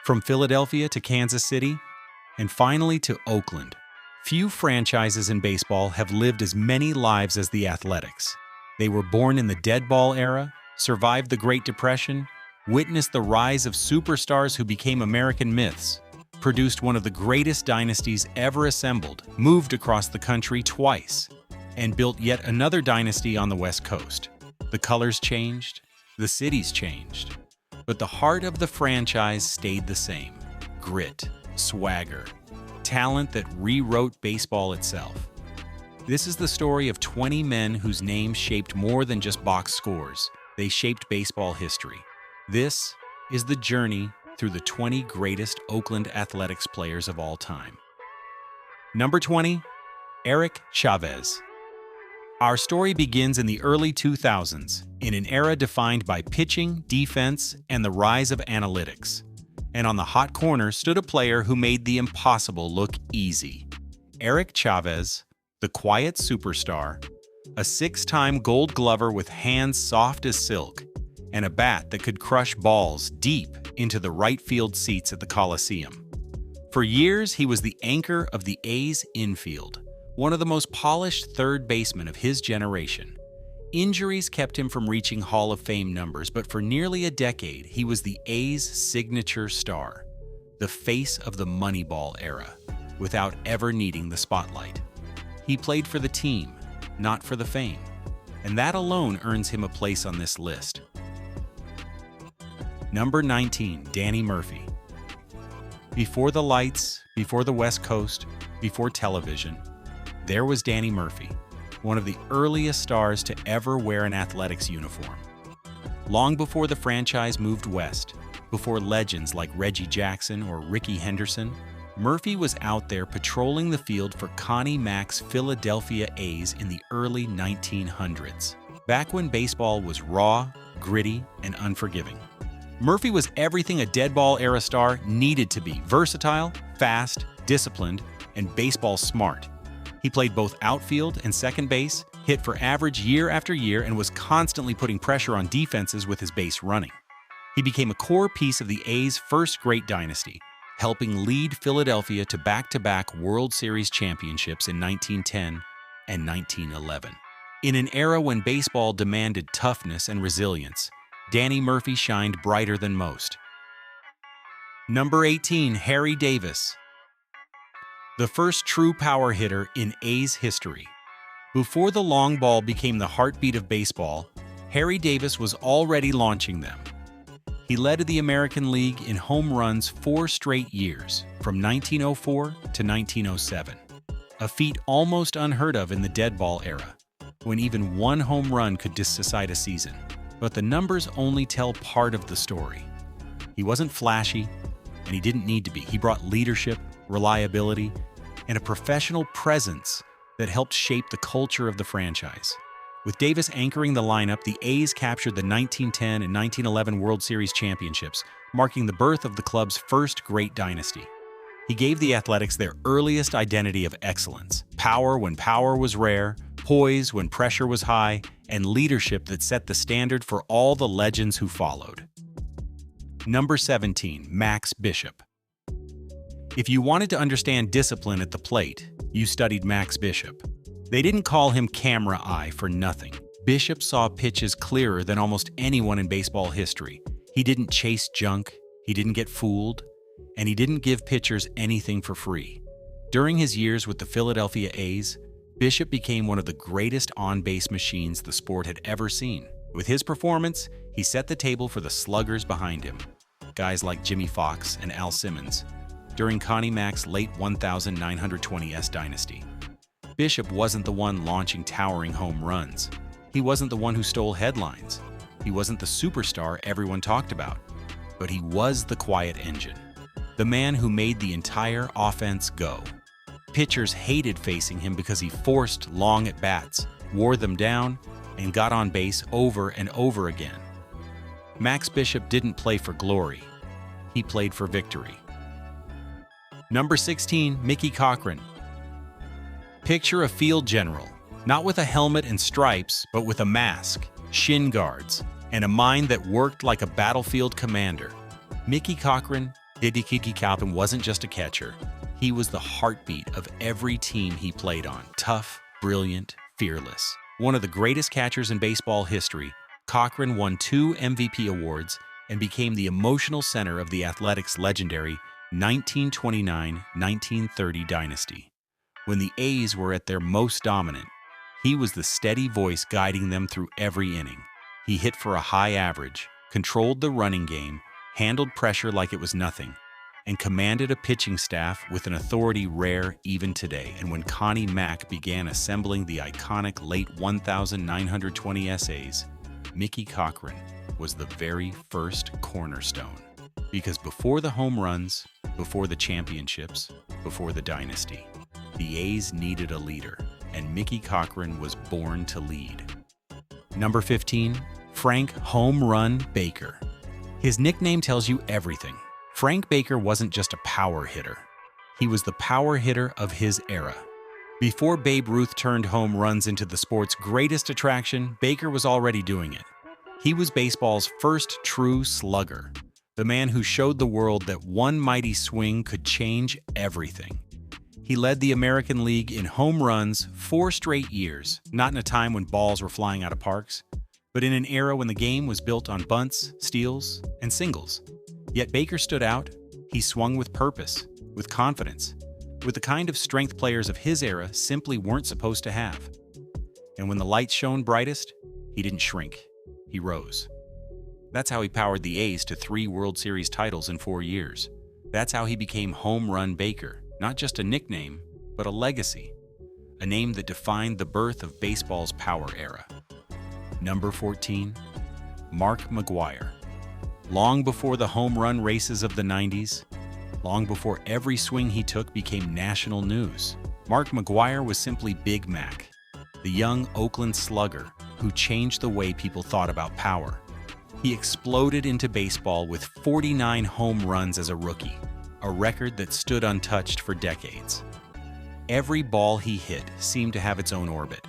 From Philadelphia to Kansas City, and finally to Oakland, few franchises in baseball have lived as many lives as the Athletics. They were born in the dead ball era, survived the Great Depression, witnessed the rise of superstars who became American myths, produced one of the greatest dynasties ever assembled, moved across the country twice, and built yet another dynasty on the West Coast. The colors changed, the cities changed, but the heart of the franchise stayed the same: grit, swagger, talent that rewrote baseball itself. This is the story of 20 men whose names shaped more than just box scores. They shaped baseball history. This is the journey through the 20 greatest Oakland Athletics players of all time. Number 20, Eric Chavez. Our story begins in the early 2000s, in an era defined by pitching, defense, and the rise of analytics. And on the hot corner stood a player who made the impossible look easy. Eric Chavez, the quiet superstar, a 6-time Gold Glover with hands soft as silk, and a bat that could crush balls deep into the right field seats at the Coliseum. For years, he was the anchor of the A's infield, one of the most polished third basemen of his generation. Injuries kept him from reaching Hall of Fame numbers, but for nearly a decade, he was the A's signature star, the face of the Moneyball era, without ever needing the spotlight. He played for the team, not for the fame, and that alone earns him a place on this list. Number 19, Danny Murphy. Before the lights, before the West Coast, before television, there was Danny Murphy, one of the earliest stars to ever wear an Athletics uniform. Long before the franchise moved west, before legends like Reggie Jackson or Rickey Henderson, Murphy was out there patrolling the field for Connie Mack's Philadelphia A's in the early 1900s, back when baseball was raw, gritty, and unforgiving. Murphy was everything a dead ball era star needed to be: versatile, fast, disciplined, and baseball smart. He played both outfield and second base, hit for average year after year, and was constantly putting pressure on defenses with his base running. He became a core piece of the A's first great dynasty, helping lead Philadelphia to back-to-back World Series championships in 1910 and 1911. In an era when baseball demanded toughness and resilience, Danny Murphy shined brighter than most. Number 18, Harry Davis. The first true power hitter in A's history. Before the long ball became the heartbeat of baseball, Harry Davis was already launching them. He led the American League in home runs 4 straight years, from 1904 to 1907, a feat almost unheard of in the dead ball era, when even one home run could decide a season. But the numbers only tell part of the story. He wasn't flashy, and he didn't need to be. He brought leadership, reliability, and a professional presence that helped shape the culture of the franchise. With Davis anchoring the lineup, the A's captured the 1910 and 1911 World Series championships, marking the birth of the club's first great dynasty. He gave the Athletics their earliest identity of excellence: power when power was rare, poise when pressure was high, and leadership that set the standard for all the legends who followed. Number 17, Max Bishop. If you wanted to understand discipline at the plate, you studied Max Bishop. They didn't call him Camera Eye for nothing. Bishop saw pitches clearer than almost anyone in baseball history. He didn't chase junk, he didn't get fooled, and he didn't give pitchers anything for free. During his years with the Philadelphia A's, Bishop became one of the greatest on-base machines the sport had ever seen. With his performance, he set the table for the sluggers behind him, guys like Jimmy Fox and Al Simmons, during Connie Mack's late 1920s dynasty. Bishop wasn't the one launching towering home runs. He wasn't the one who stole headlines. He wasn't the superstar everyone talked about. But he was the quiet engine, the man who made the entire offense go. Pitchers hated facing him because he forced long at-bats, wore them down, and got on base over and over again. Max Bishop didn't play for glory. He played for victory. Number 16, Mickey Cochrane. Picture a field general, not with a helmet and stripes, but with a mask, shin guards, and a mind that worked like a battlefield commander. Mickey Cochrane Rickey Henderson wasn't just a catcher. He was the heartbeat of every team he played on. Tough, brilliant, fearless. One of the greatest catchers in baseball history, Cochran won 2 MVP awards and became the emotional center of the Athletics' legendary 1929-1930 dynasty. When the A's were at their most dominant, he was the steady voice guiding them through every inning. He hit for a high average, controlled the running game, handled pressure like it was nothing, and commanded a pitching staff with an authority rare even today. And when Connie Mack began assembling the iconic late 1920 essays, Mickey Cochran was the very first cornerstone. Because before the home runs, before the championships, before the dynasty, the A's needed a leader, and Mickey Cochran was born to lead. Number 15, Frank Home Run Baker. His nickname tells you everything. Frank Baker wasn't just a power hitter. He was the power hitter of his era. Before Babe Ruth turned home runs into the sport's greatest attraction, Baker was already doing it. He was baseball's first true slugger, the man who showed the world that one mighty swing could change everything. He led the American League in home runs 4 straight years, not in a time when balls were flying out of parks, but in an era when the game was built on bunts, steals, and singles. Yet Baker stood out. He swung with purpose, with confidence, with the kind of strength players of his era simply weren't supposed to have. And when the lights shone brightest, he didn't shrink. He rose. That's how he powered the A's to 3 World Series titles in 4 years. That's how he became Home Run Baker, not just a nickname, but a legacy, a name that defined the birth of baseball's power era. Number 14, Mark McGwire. Long before the home run races of the 90s, long before every swing he took became national news, Mark McGwire was simply Big Mac, the young Oakland slugger who changed the way people thought about power. He exploded into baseball with 49 home runs as a rookie, a record that stood untouched for decades. Every ball he hit seemed to have its own orbit.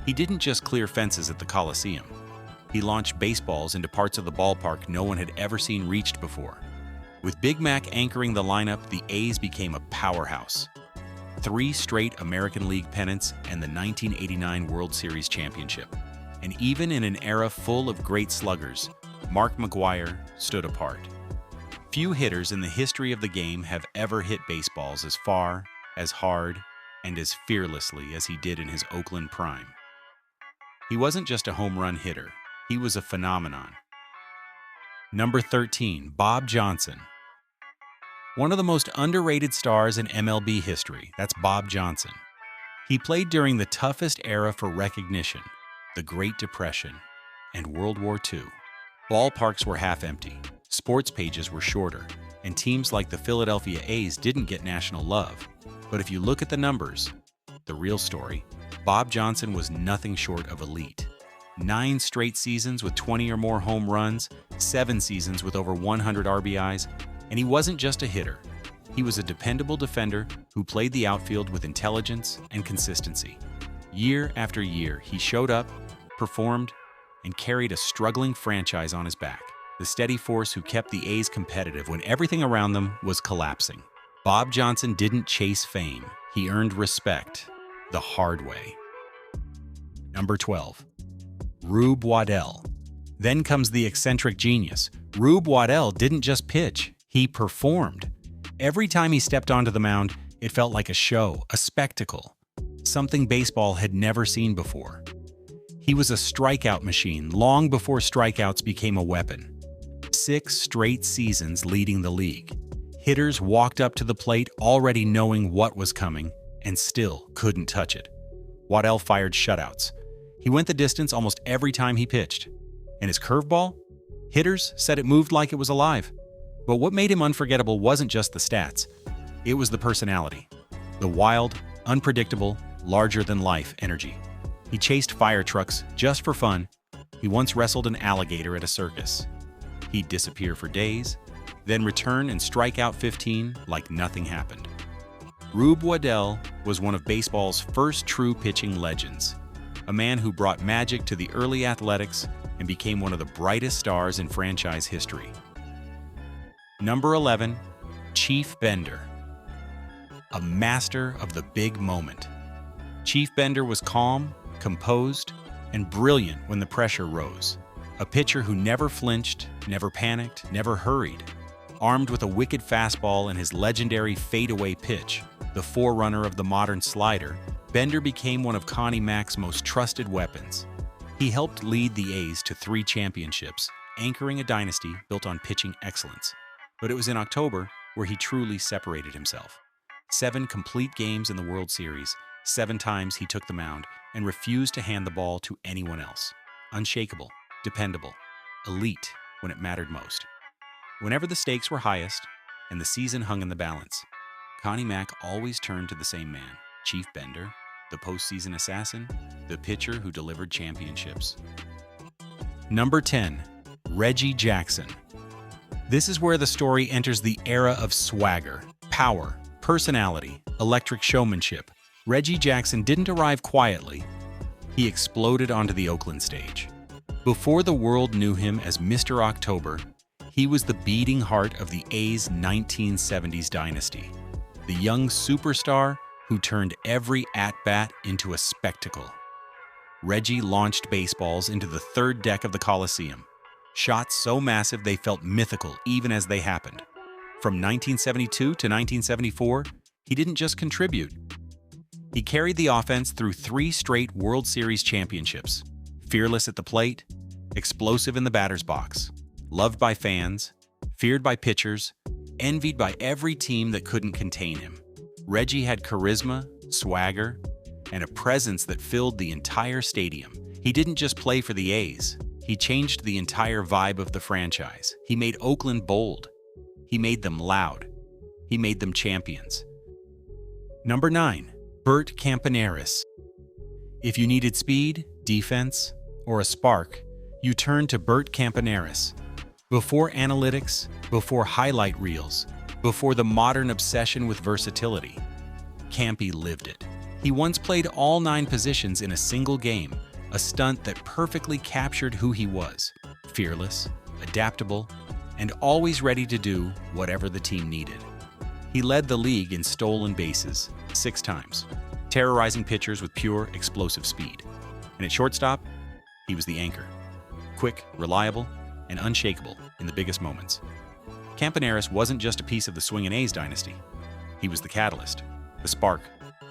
He didn't just clear fences at the Coliseum. He launched baseballs into parts of the ballpark no one had ever seen reached before. With Big Mac anchoring the lineup, the A's became a powerhouse. 3 straight American League pennants and the 1989 World Series championship. And even in an era full of great sluggers, Mark McGwire stood apart. Few hitters in the history of the game have ever hit baseballs as far, as hard, and as fearlessly as he did in his Oakland prime. He wasn't just a home run hitter, he was a phenomenon. Number 13, Bob Johnson. One of the most underrated stars in MLB history, that's Bob Johnson. He played during the toughest era for recognition, the Great Depression, and World War II. Ballparks were half empty, sports pages were shorter, and teams like the Philadelphia A's didn't get national love. But if you look at the numbers, the real story, Bob Johnson was nothing short of elite. 9 straight seasons with 20 or more home runs, 7 seasons with over 100 RBIs, and he wasn't just a hitter. He was a dependable defender who played the outfield with intelligence and consistency. Year after year, he showed up, performed, and carried a struggling franchise on his back, the steady force who kept the A's competitive when everything around them was collapsing. Bob Johnson didn't chase fame. He earned respect the hard way. Number 12, Rube Waddell. Then comes the eccentric genius. Rube Waddell didn't just pitch, he performed. Every time he stepped onto the mound, it felt like a show, a spectacle, something baseball had never seen before. He was a strikeout machine long before strikeouts became a weapon. 6 straight seasons leading the league. Hitters walked up to the plate already knowing what was coming and still couldn't touch it. Waddell fired shutouts. He went the distance almost every time he pitched. And his curveball? Hitters said it moved like it was alive. But what made him unforgettable wasn't just the stats. It was the personality. The wild, unpredictable, larger-than-life energy. He chased fire trucks just for fun. He once wrestled an alligator at a circus. He'd disappear for days, then return and strike out 15 like nothing happened. Rube Waddell was one of baseball's first true pitching legends, a man who brought magic to the early Athletics and became one of the brightest stars in franchise history. Number 11, Chief Bender, a master of the big moment. Chief Bender was calm, composed, and brilliant when the pressure rose. A pitcher who never flinched, never panicked, never hurried. Armed with a wicked fastball and his legendary fadeaway pitch, the forerunner of the modern slider, Bender became one of Connie Mack's most trusted weapons. He helped lead the A's to 3 championships, anchoring a dynasty built on pitching excellence. But it was in October where he truly separated himself. 7 complete games in the World Series, 7 times he took the mound, and refused to hand the ball to anyone else. Unshakable, dependable, elite when it mattered most. Whenever the stakes were highest and the season hung in the balance, Connie Mack always turned to the same man, Chief Bender, the postseason assassin, the pitcher who delivered championships. Number 10, Reggie Jackson. This is where the story enters the era of swagger, power, personality, electric showmanship. Reggie Jackson didn't arrive quietly. He exploded onto the Oakland stage. Before the world knew him as Mr. October, he was the beating heart of the A's 1970s dynasty, the young superstar who turned every at-bat into a spectacle. Reggie launched baseballs into the third deck of the Coliseum, shots so massive they felt mythical even as they happened. From 1972 to 1974, he didn't just contribute. He carried the offense through 3 straight World Series championships, fearless at the plate, explosive in the batter's box, loved by fans, feared by pitchers, envied by every team that couldn't contain him. Reggie had charisma, swagger, and a presence that filled the entire stadium. He didn't just play for the A's. He changed the entire vibe of the franchise. He made Oakland bold. He made them loud. He made them champions. Number 9, Bert Campaneris. If you needed speed, defense, or a spark, you turned to Bert Campaneris. Before analytics, before highlight reels, before the modern obsession with versatility, Campy lived it. He once played all 9 positions in a single game, a stunt that perfectly captured who he was: fearless, adaptable, and always ready to do whatever the team needed. He led the league in stolen bases 6 times, terrorizing pitchers with pure, explosive speed. And at shortstop, he was the anchor. Quick, reliable, and unshakable in the biggest moments. Campaneris wasn't just a piece of the swingin' A's dynasty. He was the catalyst, the spark,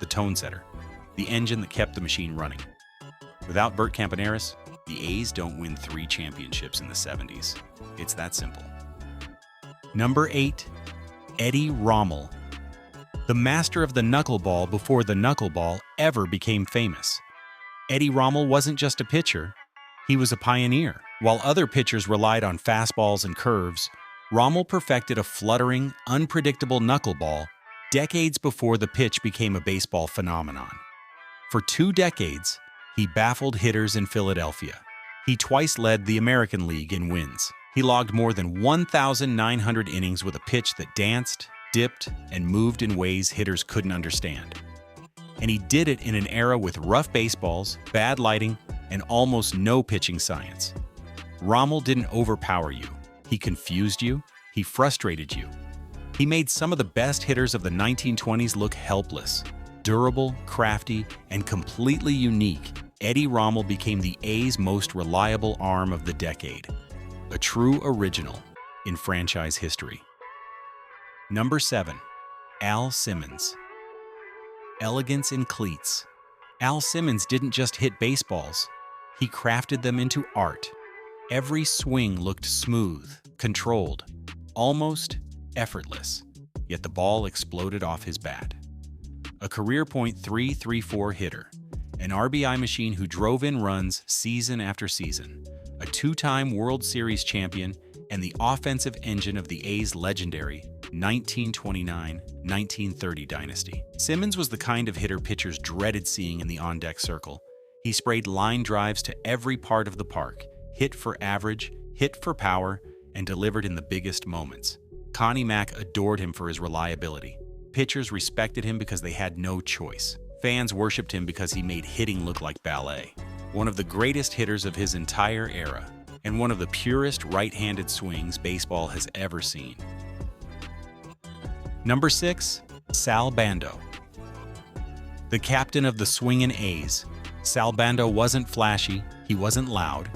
the tone setter, the engine that kept the machine running. Without Bert Campaneris, the A's don't win 3 championships in the 70s. It's that simple. Number 8, Eddie Rommel. The master of the knuckleball before the knuckleball ever became famous. Eddie Rommel wasn't just a pitcher, he was a pioneer. While other pitchers relied on fastballs and curves, Rommel perfected a fluttering, unpredictable knuckleball decades before the pitch became a baseball phenomenon. For 2 decades, he baffled hitters in Philadelphia. He twice led the American League in wins. He logged more than 1,900 innings with a pitch that danced, dipped, and moved in ways hitters couldn't understand. And he did it in an era with rough baseballs, bad lighting, and almost no pitching science. Rommel didn't overpower you. He confused you. He frustrated you. He made some of the best hitters of the 1920s look helpless. Durable, crafty, and completely unique, Eddie Rommel became the A's most reliable arm of the decade. A true original in franchise history. Number 7, Al Simmons. Elegance in cleats. Al Simmons didn't just hit baseballs. He crafted them into art. Every swing looked smooth, controlled, almost effortless, yet the ball exploded off his bat. A career .334 hitter, an RBI machine who drove in runs season after season, a 2-time World Series champion, and the offensive engine of the A's legendary 1929-1930 dynasty. Simmons was the kind of hitter pitchers dreaded seeing in the on-deck circle. He sprayed line drives to every part of the park, hit for average, hit for power, and delivered in the biggest moments. Connie Mack adored him for his reliability. Pitchers respected him because they had no choice. Fans worshipped him because he made hitting look like ballet. One of the greatest hitters of his entire era, and one of the purest right-handed swings baseball has ever seen. Number 6, Sal Bando. The captain of the swingin' A's, Sal Bando wasn't flashy, he wasn't loud.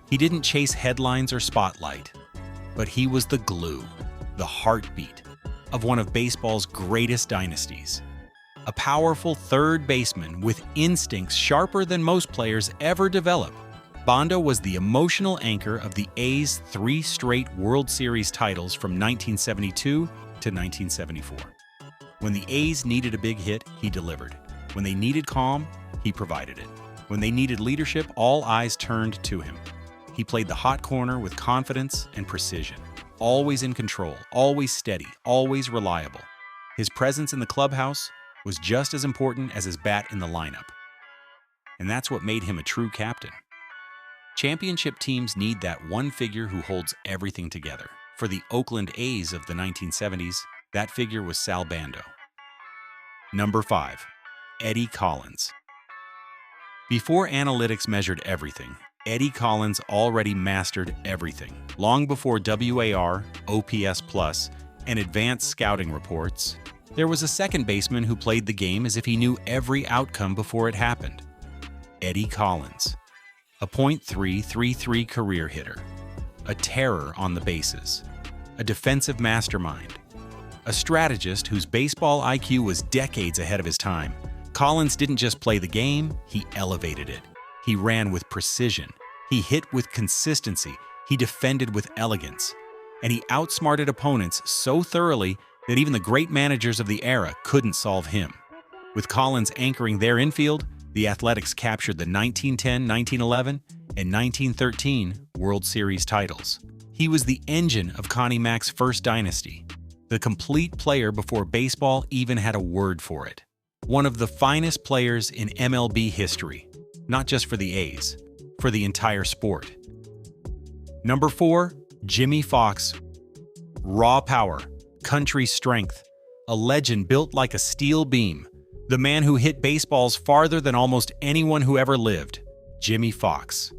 He didn't chase headlines or spotlight, but he was the glue, the heartbeat of one of baseball's greatest dynasties. A powerful third baseman with instincts sharper than most players ever develop, Bando was the emotional anchor of the A's 3 straight World Series titles from 1972 to 1974. When the A's needed a big hit, he delivered. When they needed calm, he provided it. When they needed leadership, all eyes turned to him. He played the hot corner with confidence and precision. Always in control, always steady, always reliable. His presence in the clubhouse was just as important as his bat in the lineup. And that's what made him a true captain. Championship teams need that one figure who holds everything together. For the Oakland A's of the 1970s, that figure was Sal Bando. Number 5, Eddie Collins. Before analytics measured everything, Eddie Collins already mastered everything. Long before WAR, OPS+, and advanced scouting reports, there was a second baseman who played the game as if he knew every outcome before it happened. Eddie Collins, a .333 career hitter, a terror on the bases, a defensive mastermind, a strategist whose baseball IQ was decades ahead of his time. Collins didn't just play the game, he elevated it. He ran with precision, he hit with consistency, he defended with elegance, and he outsmarted opponents so thoroughly that even the great managers of the era couldn't solve him. With Collins anchoring their infield, the Athletics captured the 1910, 1911, and 1913 World Series titles. He was the engine of Connie Mack's first dynasty, the complete player before baseball even had a word for it. One of the finest players in MLB history, not just for the A's, for the entire sport. Number 4, Jimmie Foxx. Raw power, country strength, a legend built like a steel beam, the man who hit baseballs farther than almost anyone who ever lived, Jimmie Foxx.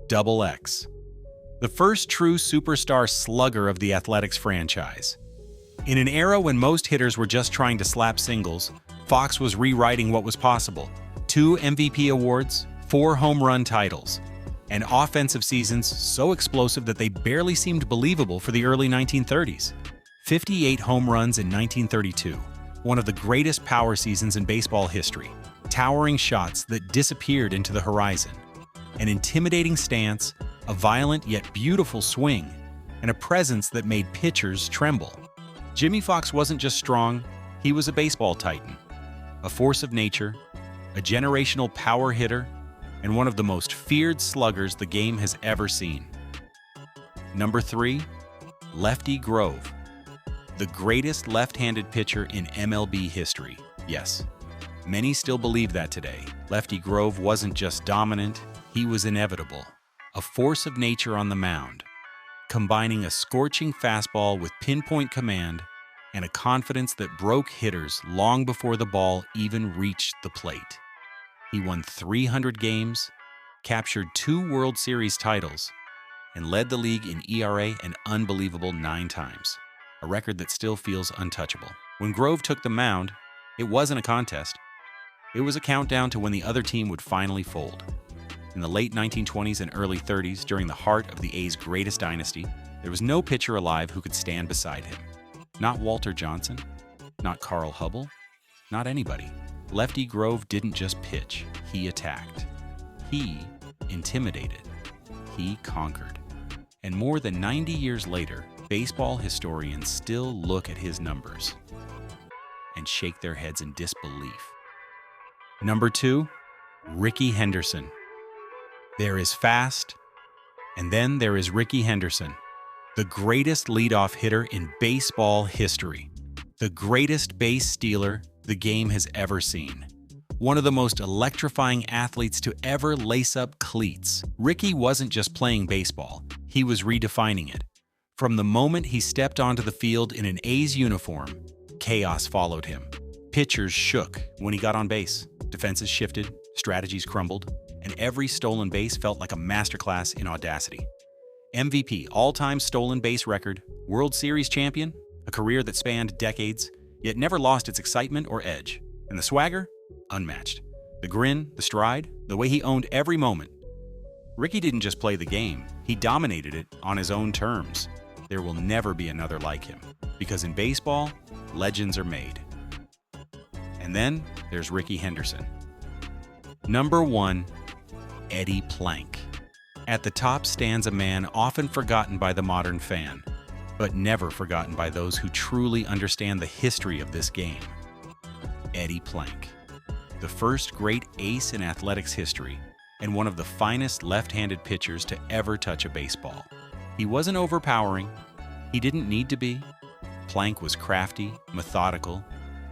Double X. The first true superstar slugger of the Athletics franchise. In an era when most hitters were just trying to slap singles, Foxx was rewriting what was possible. 2 MVP awards, 4 home run titles, and offensive seasons so explosive that they barely seemed believable for the early 1930s. 58 home runs in 1932, one of the greatest power seasons in baseball history. Towering shots that disappeared into the horizon. An intimidating stance, a violent yet beautiful swing, and a presence that made pitchers tremble. Jimmie Foxx wasn't just strong, he was a baseball titan. A force of nature, a generational power hitter, and one of the most feared sluggers the game has ever seen. Number 3, Lefty Grove. The greatest left-handed pitcher in MLB history. Yes, many still believe that today. Lefty Grove wasn't just dominant, he was inevitable. A force of nature on the mound, combining a scorching fastball with pinpoint command and a confidence that broke hitters long before the ball even reached the plate. He won 300 games, captured 2 World Series titles, and led the league in ERA an unbelievable 9 times, a record that still feels untouchable. When Grove took the mound, it wasn't a contest. It was a countdown to when the other team would finally fold. In the late 1920s and early 30s, during the heart of the A's greatest dynasty, there was no pitcher alive who could stand beside him. Not Walter Johnson, not Carl Hubble, not anybody. Lefty Grove didn't just pitch, he attacked. He intimidated. He conquered. And more than 90 years later, baseball historians still look at his numbers and shake their heads in disbelief. Number 2, Rickey Henderson. There is fast, and then there is Rickey Henderson, the greatest leadoff hitter in baseball history, the greatest base stealer the game has ever seen, one of the most electrifying athletes to ever lace up cleats. Rickey wasn't just playing baseball, he was redefining it. From the moment he stepped onto the field in an A's uniform, chaos followed him. Pitchers shook when he got on base, defenses shifted, strategies crumbled, and every stolen base felt like a masterclass in audacity. MVP, all-time stolen base record, World Series champion, A career that spanned decades, yet never lost its excitement or edge. And the swagger? Unmatched. The grin, the stride, the way he owned every moment. Rickey didn't just play the game, he dominated it on his own terms. There will never be another like him, because in baseball, legends are made. And then there's Rickey Henderson. Number 1, Eddie Plank. At the top stands a man often forgotten by the modern fan, but never forgotten by those who truly understand the history of this game. Eddie Plank, the first great ace in athletics history, and one of the finest left-handed pitchers to ever touch a baseball. He wasn't overpowering. He didn't need to be. Plank was crafty, methodical,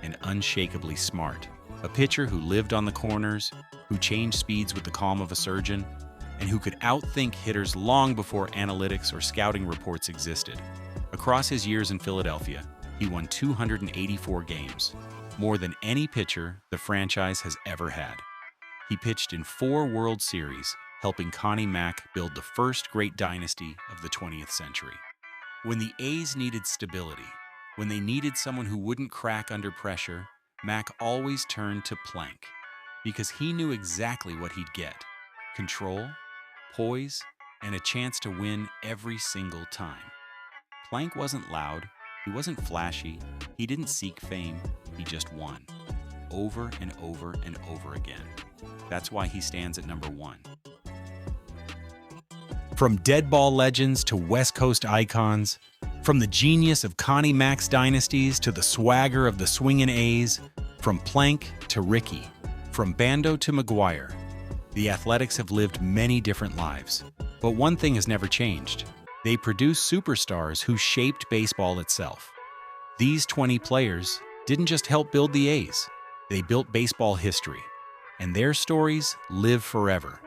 and unshakably smart. A pitcher who lived on the corners, who changed speeds with the calm of a surgeon, and who could outthink hitters long before analytics or scouting reports existed. Across his years in Philadelphia, he won 284 games, more than any pitcher the franchise has ever had. He pitched in 4 World Series, helping Connie Mack build the first great dynasty of the 20th century. When the A's needed stability, when they needed someone who wouldn't crack under pressure, Mack always turned to Plank, because he knew exactly what he'd get: control, poise, and a chance to win every single time. Plank wasn't loud, he wasn't flashy, he didn't seek fame, he just won. Over and over and over again. That's why he stands at number 1. From dead ball legends to West Coast icons, from the genius of Connie Mack's dynasties to the swagger of the swingin' A's, from Plank to Rickey, from Bando to McGwire, the Athletics have lived many different lives. But one thing has never changed. They produce superstars who shaped baseball itself. These 20 players didn't just help build the A's, they built baseball history. And their stories live forever.